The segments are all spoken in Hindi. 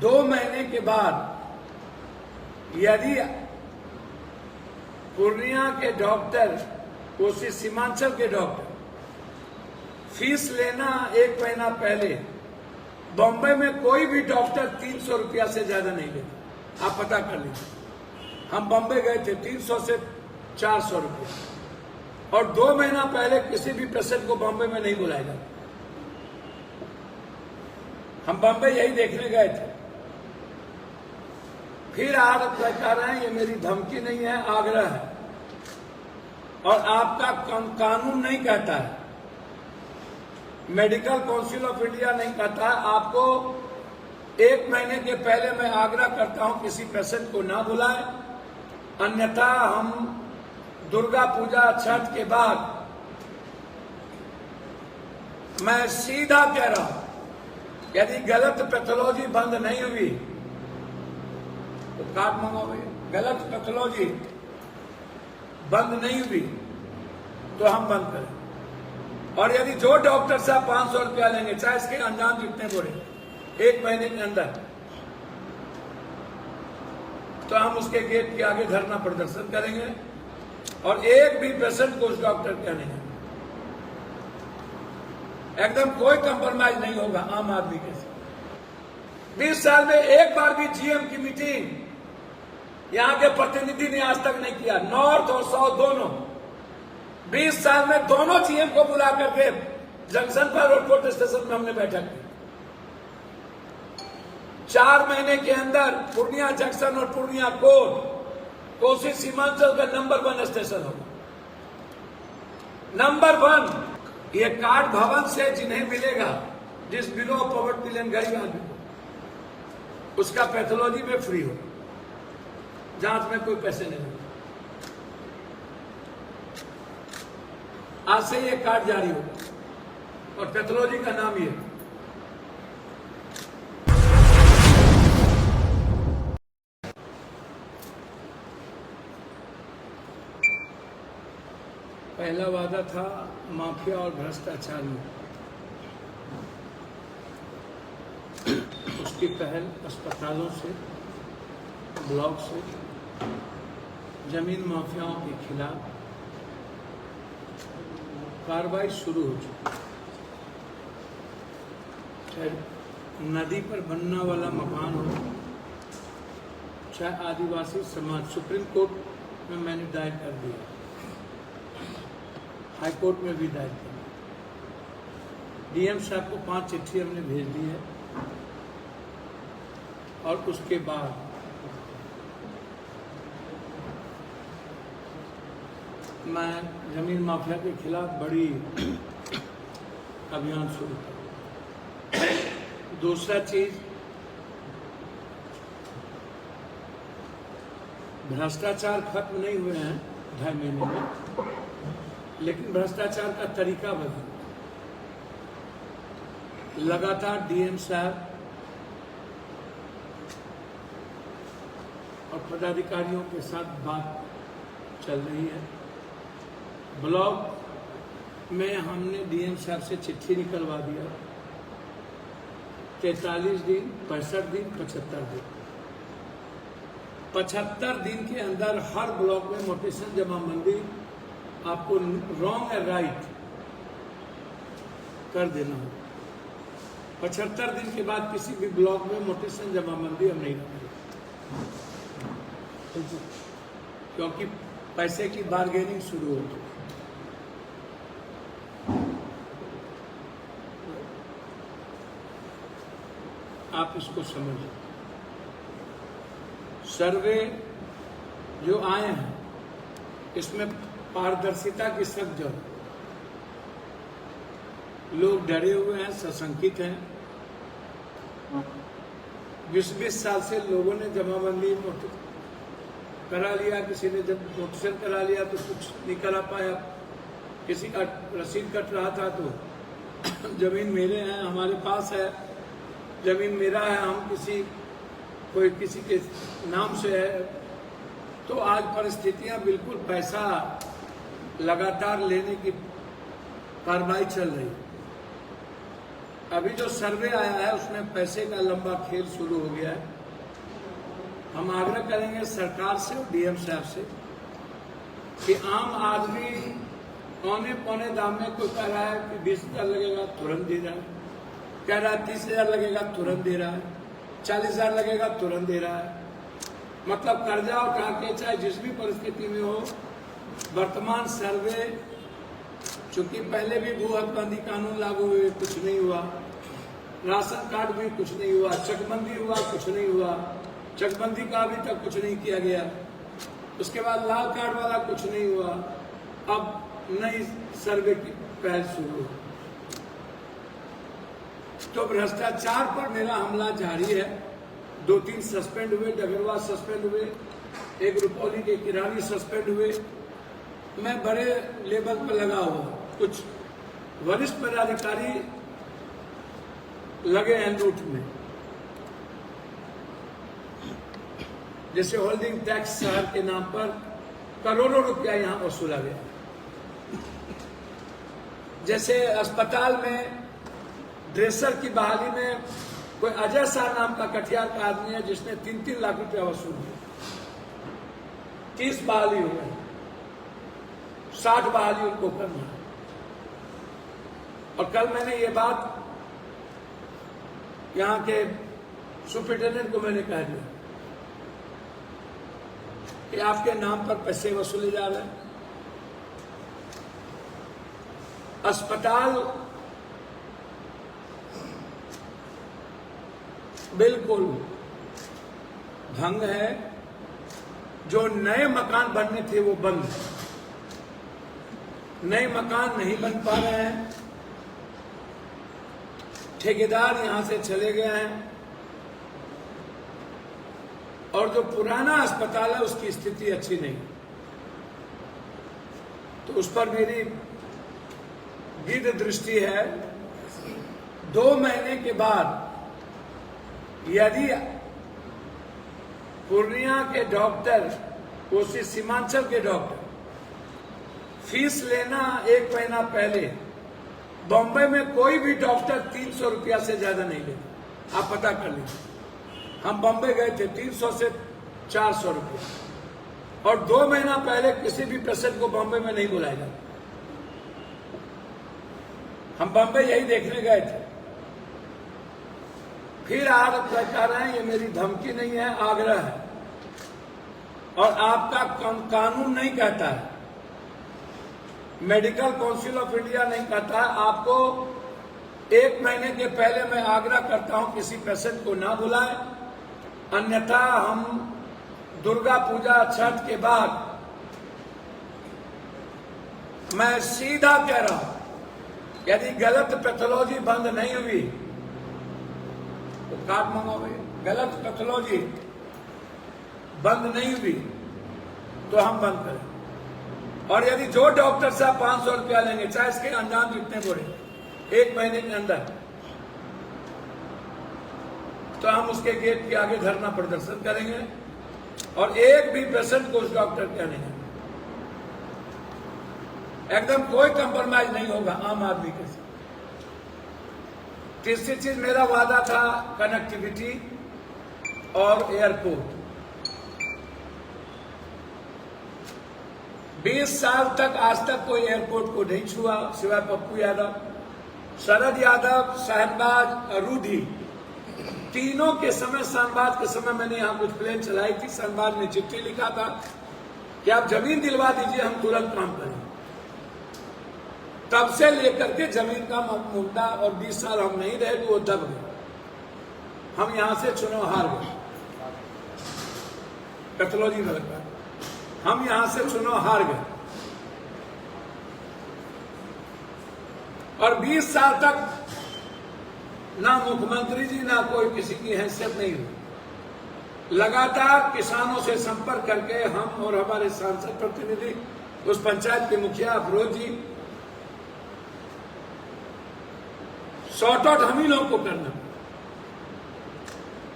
2 महीने के बाद यदि पूर्णिया के डॉक्टर, कोसी सीमांचल के डॉक्टर फीस लेना 1 महीना पहले, बॉम्बे में कोई भी डॉक्टर 300 रुपया से ज्यादा नहीं लेता। आप पता कर लीजिए, हम बॉम्बे गए थे 300 से 400 रुपया, और 2 महीना पहले किसी भी पेशेंट को बॉम्बे में नहीं बुलाया जाता। हम बॉम्बे यही देखने गए थे। फिर आप कह रहे हैं ये मेरी धमकी नहीं है, आग्रह है, और आपका कानून नहीं कहता है, मेडिकल काउंसिल ऑफ इंडिया नहीं कहता है। आपको 1 महीने के पहले मैं आग्रह करता हूं किसी पेशेंट को ना बुलाएं, अन्यथा हम दुर्गा पूजा छठ के बाद, मैं सीधा कह रहा हूं, यदि गलत पैथोलॉजी बंद नहीं हुई तो कार्ड मंगाओगे। गलत पैथोलॉजी बंद नहीं हुई तो हम बंद करें। और यदि जो डॉक्टर साहब 500 रुपया लेंगे, चाहे इसके अंजाम जितने बुरे, 1 महीने के अंदर, तो हम उसके गेट के आगे धरना प्रदर्शन करेंगे और एक भी पेशेंट को उस डॉक्टर का नहीं है। एकदम कोई कंप्रोमाइज नहीं होगा आम आदमी के साथ। 20 साल में एक बार भी जीएम की मीटिंग यहां के प्रतिनिधि ने आज तक नहीं किया, नॉर्थ और साउथ दोनों। 20 साल में दोनों जीएम को बुला करके जंक्शन पर एयरपोर्ट स्टेशन में हमने बैठक की। 4 महीने के अंदर पूर्णिया जंक्शन और पूर्णिया कोर्ट, कोसी सीमांचल का नंबर 1 स्टेशन होगा, नंबर 1। ये कार्ड भवन से जिन्हें मिलेगा, जिस बिलो पॉवर्टी लाइन गरीब आदमी को, उसका पैथोलॉजी में फ्री हो, जांच में कोई पैसे नहीं लगेगा। आज से ये कार्ड जारी होगा और पैथोलॉजी का नाम ये। पहला वादा था माफिया और भ्रष्टाचार में, उसकी पहल अस्पतालों से, ब्लॉक से, जमीन माफियाओं के खिलाफ कार्रवाई शुरू हो चुकी। चाहे नदी पर बनने वाला मकान हो, चाहे आदिवासी समाज, सुप्रीम कोर्ट में मैंने दायर कर दिया, हाई कोर्ट में भी दायर किया। डीएम साहब को 5 चिट्ठी हमने भेज दी है, और उसके बाद मैं जमीन माफिया के खिलाफ बड़ी अभियान शुरू कर। दूसरा चीज, भ्रष्टाचार खत्म नहीं हुए हैं 2.5 महीने में, लेकिन भ्रष्टाचार का तरीका बदल। लगातार डीएम साहब और पदाधिकारियों के साथ बात चल रही है। ब्लॉक में हमने डीएम साहब से चिट्ठी निकलवा दिया, 43 दिन, 65 दिन, 75 दिन। 75 दिन के अंदर हर ब्लॉक में मोटेशन जमाबंदी आपको रॉन्ग है राइट कर देना हो। 75 दिन के बाद किसी भी ब्लॉक में मोटेशन जमाबंदी हम नहीं रखेंगे, क्योंकि पैसे की बार्गेनिंग शुरू हो चुकी। आप इसको समझिए। सर्वे जो आए हैं, इसमें पारदर्शिता की सख्त जरूरत। लोग डरे हुए हैं, सशंकित हैं। 20-20 साल से लोगों ने जमाबंदी करा लिया, किसी ने जब नोटिस करा लिया तो कुछ नहीं करा पाया, किसी का रसीद कट रहा था तो जमीन मेरे हैं, हमारे पास है, जमीन मेरा है, हम कोई किसी के नाम से है। तो आज परिस्थितियां बिल्कुल पैसा लगातार लेने की कार्रवाई चल रही है। अभी जो सर्वे आया है उसमें पैसे का लंबा खेल शुरू हो गया है। हम आग्रह करेंगे सरकार से और डीएम साहब से कि आम आदमी औने पौने दाम में कोई कह रहा है कि 20,000 लगेगा तुरंत दे रहा है, कह रहा है 30,000 लगेगा तुरंत दे रहा है, 40,000 लगेगा तुरंत दे रहा है। मतलब कर्जा उठा के चाहे जिस भी परिस्थिति में हो, वर्तमान सर्वे, चूंकि पहले भी भू हकबंदी कानून लागू हुए कुछ नहीं हुआ, राशन कार्ड भी कुछ नहीं हुआ, चकबंदी हुआ कुछ नहीं हुआ, चकबंदी का अभी तक कुछ नहीं किया गया, उसके बाद लाल कार्ड वाला कुछ नहीं हुआ, अब नई सर्वे की पहल शुरू हुई। तो भ्रष्टाचार पर मेरा हमला जारी है। 2-3 सस्पेंड हुए, डगरवा सस्पेंड हुए, एक रुपौली के किरानी सस्पेंड हुए। मैं बड़े लेवल पर लगा हुआ, कुछ वरिष्ठ पदाधिकारी लगे हैं लूट में, जैसे होल्डिंग टैक्स शहर के नाम पर करोड़ों रुपया यहां वसूला गया। जैसे अस्पताल में ड्रेसर की बहाली में कोई अजय शाह नाम का कटिहार का आदमी है जिसने 3-3 लाख रुपया वसूल किया। 30 बहाली हुए, 60 बहाली उनको करना। और कल मैंने ये बात यहां के सुपरिटेंडेंट को मैंने कह दिया कि आपके नाम पर पैसे वसूले जा रहे हैं। अस्पताल बिल्कुल भंग है। जो नए मकान बनने थे वो बंद है, नए मकान नहीं बन पा रहे हैं, ठेकेदार यहां से चले गए हैं, और जो पुराना अस्पताल है उसकी स्थिति अच्छी नहीं। तो उस पर मेरी गिद्ध दृष्टि है। 2 महीने के बाद यदि पूर्णिया के डॉक्टर, कोसी सीमांचल के डॉक्टर फीस लेना 1 महीना पहले, बॉम्बे में कोई भी डॉक्टर 300 रुपया से ज्यादा नहीं लेता। आप पता कर लीजिए, हम बॉम्बे गए थे 300 से 400 रुपया, और 2 महीना पहले किसी भी पेशेंट को बॉम्बे में नहीं बुलाया जाता। हम बॉम्बे यही देखने गए थे। फिर आज कह रहे हैं, ये मेरी धमकी नहीं है, आग्रह है। और आपका कानून नहीं कहता है, मेडिकल काउंसिल ऑफ इंडिया नहीं कहता है, आपको 1 महीने के पहले मैं आग्रह करता हूं किसी पेशेंट को ना बुलाएं, अन्यथा हम दुर्गा पूजा छठ के बाद, मैं सीधा कह रहा हूं, यदि गलत पैथोलॉजी बंद नहीं हुई तो कार्ड मंगाओगे। गलत पैथोलॉजी बंद नहीं हुई तो हम बंद करें। और यदि जो डॉक्टर साहब 500 रुपया लेंगे, चाहे इसके अंजाम जितने बड़े, 1 महीने के अंदर, तो हम उसके गेट के आगे धरना प्रदर्शन करेंगे और एक भी पेशेंट को उस डॉक्टर के नहीं है। एकदम कोई कंप्रोमाइज नहीं होगा आम आदमी के साथ। तीसरी चीज मेरा वादा था कनेक्टिविटी और एयरपोर्ट। 20 साल तक आज तक कोई एयरपोर्ट को नहीं छुआ सिवाय पप्पू यादव, शरद यादव, शहनबाज, रूधी। तीनों के समय, शहनबाज के समय मैंने यहां कुछ प्लेन चलाई थी। शहनबाज ने चिट्ठी लिखा था कि आप जमीन दिलवा दीजिए, हम तुरंत काम करें। तब से लेकर के जमीन का मुद्दा, और 20 साल हम नहीं रहे तो वो दब गए। हम यहां से चुनाव हार गए, पैथोलॉजी में लगा, हम यहां से चुनाव हार गए। और 20 साल तक ना मुख्यमंत्री जी ना कोई किसी की हैसियत नहीं हुई। लगातार किसानों से संपर्क करके हम और हमारे सांसद प्रतिनिधि, उस पंचायत के मुखिया अफरोज जी, सॉर्ट आउट हम ही लोगों को करना।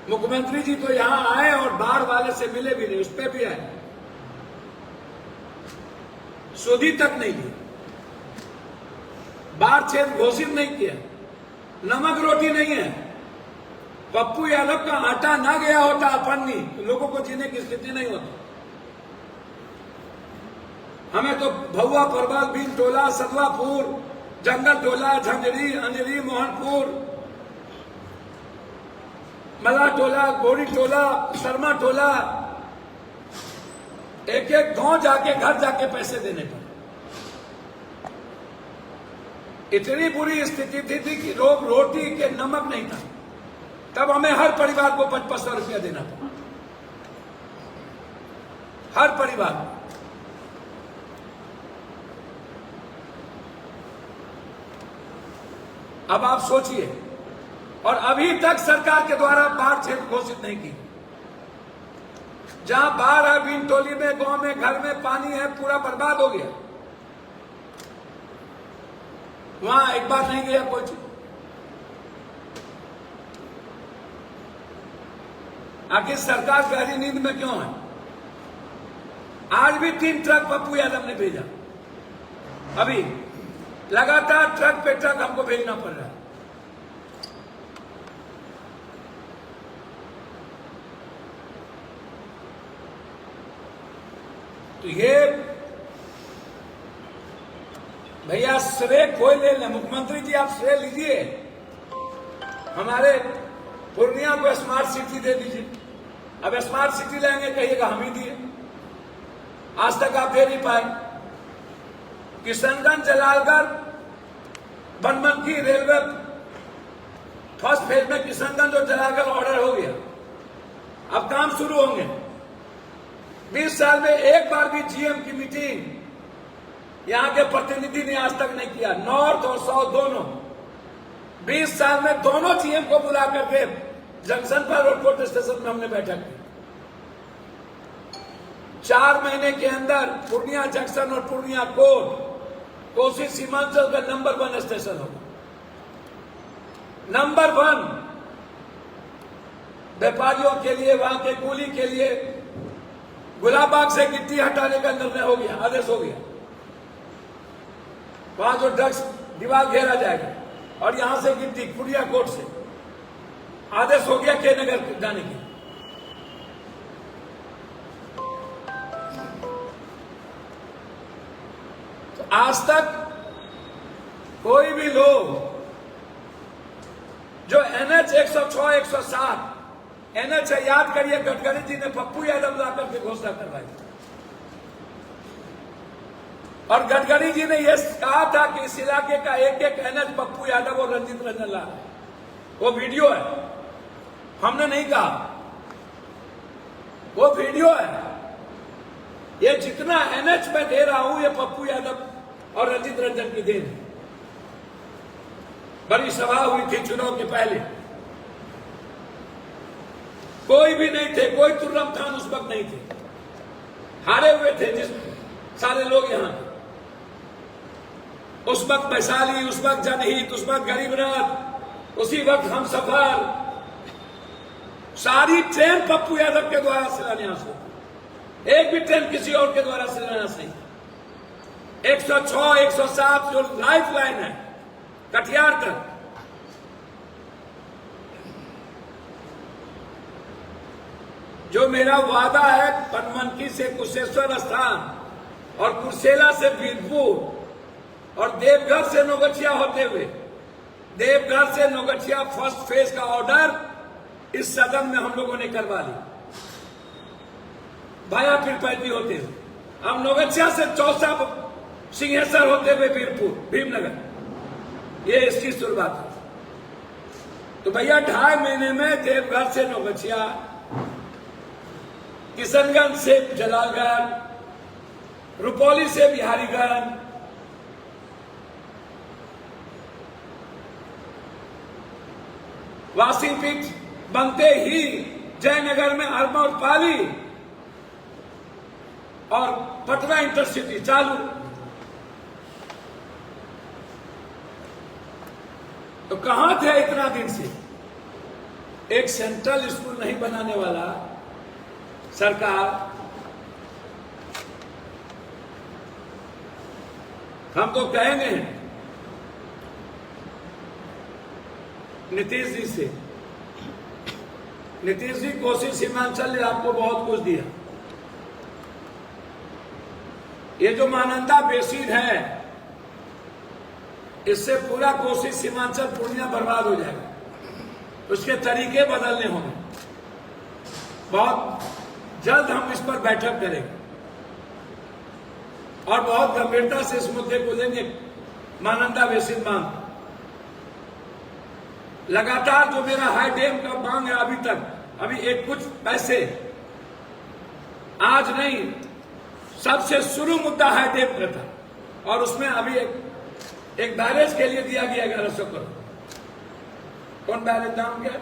मुख्यमंत्री जी तो यहां आए और बाढ़ वाले से मिले भी नहीं, उस पर भी आए, सुधी तक नहीं दी, बाढ़ क्षेत्र घोषित नहीं किया, नमक रोटी नहीं है। पप्पू यादव का आटा ना गया होता अपनी तो लोगों को जीने की स्थिति नहीं होती। हमें तो भौआ, परवल, भीम टोला, सदवापुर, जंगल टोला, झंझरी, अंजरी, मोहनपुर, मला टोला, गोरी टोला, शर्मा टोला, एक एक गांव जाके घर जाके पैसे देने पड़े। इतनी बुरी स्थिति थी कि लोग रोटी के नमक नहीं था। तब हमें हर परिवार को 500 रुपया देना पड़ा, हर परिवार को। अब आप सोचिए, और अभी तक सरकार के द्वारा बाढ़ क्षेत्र घोषित नहीं की। जहां बाढ़ है, भीमटोली में, गांव में, घर में पानी है, पूरा बर्बाद हो गया। वहां एक बार नहीं गया कोई चीज। आखिर सरकार गहरी नींद में क्यों है? आज भी 3 ट्रक पप्पू यादव ने भेजा। अभी लगातार ट्रक पे ट्रक हमको भेजना पड़ रहा है। तो ये भैया श्रेय कोई ले ले। मुख्यमंत्री जी आप श्रेय लीजिए, हमारे पूर्णिया को स्मार्ट सिटी दे दीजिए। अब स्मार्ट सिटी लेंगे कहिएगा हम ही दिए, आज तक आप दे नहीं पाए। Kishanganj, Jalalgarh, Banmankhi railway first phase में किशनगंज और जलालगढ़ ऑर्डर हो गया, अब काम शुरू होंगे। 20 साल में एक बार भी जीएम की मीटिंग यहां के प्रतिनिधि ने आज तक नहीं किया। नॉर्थ और साउथ दोनों 20 साल में दोनों जीएम को बुला करके जंक्शन पर और कोर्ट स्टेशन में हमने बैठक की। 4 महीने के अंदर पूर्णिया जंक्शन और पूर्णिया कोर्ट कोसी सीमांचल का नंबर 1 स्टेशन होगा। नंबर 1 व्यापारियों के लिए, वहां के कूली के लिए। गुलाबबाग से गिट्टी हटाने का निर्णय हो गया, आदेश हो गया। वहां जो ड्रग्स दीवार घेरा जाएगा, और यहां से गिट्टी कुड़िया कोर्ट से आदेश हो गया के नगर जाने की। तो आज तक कोई भी लोग जो NH 106, 107 NH याद करिए, गडकरी जी ने पप्पू यादव लाकर के घोषणा करवाई। और गडकरी जी ने यह कहा था कि इस इलाके का एक एक NH पप्पू यादव और रंजीत रंजन ला। वो वीडियो है, हमने नहीं कहा, वो वीडियो है। ये जितना NH में दे रहा हूं, ये पप्पू यादव और रंजीत रंजन की देन है। बड़ी सभा हुई थी चुनाव के पहले, कोई भी नहीं थे, कोई तुर्रम खान उस वक्त नहीं थे, हारे हुए थे जिस सारे लोग यहां थे। उस वक्त वैशाली, उस वक्त जनहित, उस वक्त गरीब रथ, उसी वक्त हम सफर, सारी ट्रेन पप्पू यादव के द्वारा शिलान्यास हो। एक भी ट्रेन किसी और के द्वारा शिलान्यास नहीं। 106, 107 जो लाइफ लाइन है कटिहार तक, जो मेरा वादा है बनमनखी से कुशेश्वर स्थान और कुर्सेला से वीरपुर और देवघर से नौगछिया होते हुए, देवघर से नौगछिया फर्स्ट फेज का ऑर्डर इस सदन में हम लोगों ने करवा ली, भाया पीरपैती होते हुए। अब नौगछिया से चौसा सिंहेश्वर होते हुए वीरपुर, भीमनगर, ये इसकी शुरुआत है। तो भैया 2.5 महीने में देवघर से नौगछिया, किशनगंज से जलालगढ़, रुपौली से बिहारीगंज, वासीपीठ बनते ही जयनगर में अरमौर पाली और पटना इंटरसिटी चालू। तो कहां थे इतना दिन से? एक सेंट्रल स्कूल नहीं बनाने वाला सरकार, हम तो कहेंगे नीतीश जी से। नीतीश जी कोसी सीमांचल ने आपको बहुत कुछ दिया। ये जो महानंदा बेसिन है, इससे पूरा कोसी सीमांचल पूर्णिया बर्बाद हो जाएगा। उसके तरीके बदलने होंगे। बहुत जल्द हम इस पर बैठक करेंगे और बहुत गंभीरता से इस मुद्दे को लेंगे। महानंदा बेसिन बांध लगातार जो मेरा हाई डैम का मांग है, अभी एक कुछ पैसे आज नहीं, सबसे शुरू मुद्दा हाई डैम का था और उसमें अभी एक बैरेज के लिए दिया गया 1100 करोड़। कौन बैरेज, नाम क्या?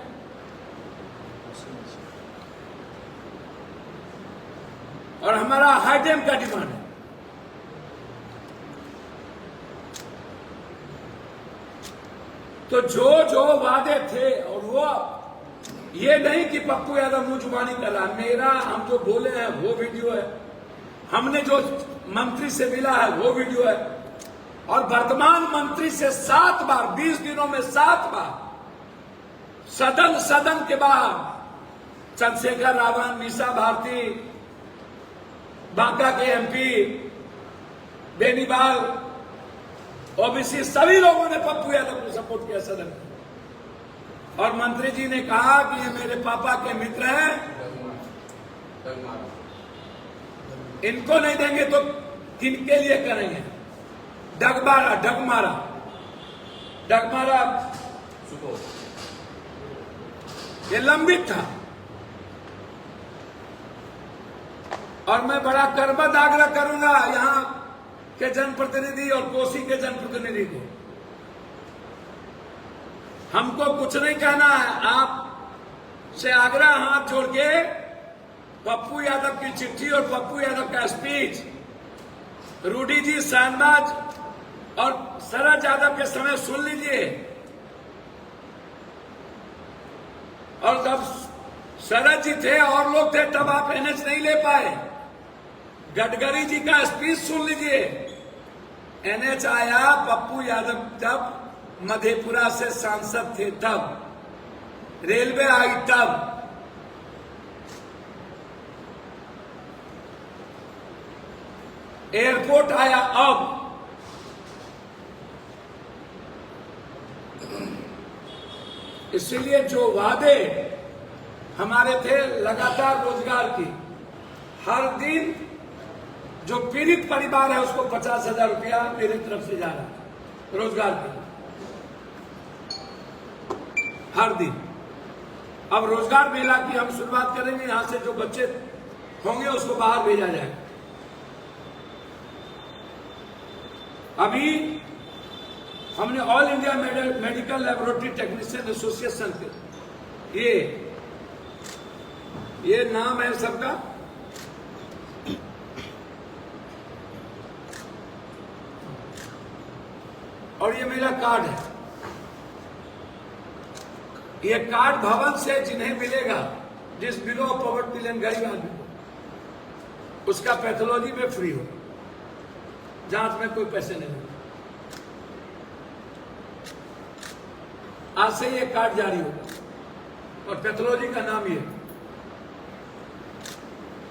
और हमारा हाई डैम का डिमांड है। तो जो वादे थे, और वो ये नहीं कि पप्पू यादव मुंह जुबानी कर रहा, मेरा हम जो बोले हैं वो वीडियो है, हमने जो मंत्री से मिला है वो वीडियो है, और वर्तमान मंत्री से 7 बार 20 दिनों में 7 बार सदन के बाद चंद्रशेखर रावण, मीसा भारती, बांका के एमपी बेनीबाल, ओबीसी, सभी लोगों ने पप्पू यादव को सपोर्ट किया सदन में। और मंत्री जी ने कहा कि ये मेरे पापा के मित्र हैं, इनको नहीं देंगे तो किनके लिए करेंगे? डगमारा ये लंबित था। और मैं बड़ा करबद्ध आग्रह करूंगा यहां के जनप्रतिनिधि और कोसी के जनप्रतिनिधि को, हमको कुछ नहीं कहना है, आप से आग्रह हाथ जोड़ के पप्पू यादव की चिट्ठी और पप्पू यादव का स्पीच रूडी जी, शाहनवाज और शरद यादव के समय सुन लीजिए। और जब शरद जी थे और लोग थे तब आप एनएच नहीं ले पाए। गडकरी जी का स्पीच सुन लीजिए। एनएच आया पप्पू यादव जब मधेपुरा से सांसद थे तब, रेलवे आई तब, एयरपोर्ट आया अब। इसलिए जो वादे हमारे थे लगातार रोजगार की, हर दिन जो पीड़ित परिवार है उसको 50,000 रुपया मेरी तरफ से जा रहा है रोजगार के, हर दिन। अब रोजगार मेला की हम शुरुआत करेंगे, यहां से जो बच्चे होंगे उसको बाहर भेजा जाएगा। अभी हमने all India medical laboratory technician association के ये नाम है सबका, और ये मेरा कार्ड है। ये कार्ड भवन से जिन्हें मिलेगा, जिस बिलो ऑफ पॉवर्टी लाइन गरीब आदमी को, उसका पैथोलॉजी में फ्री हो, जांच में कोई पैसे नहीं होगा। आज से ये कार्ड जारी होगा और पैथोलॉजी का नाम ये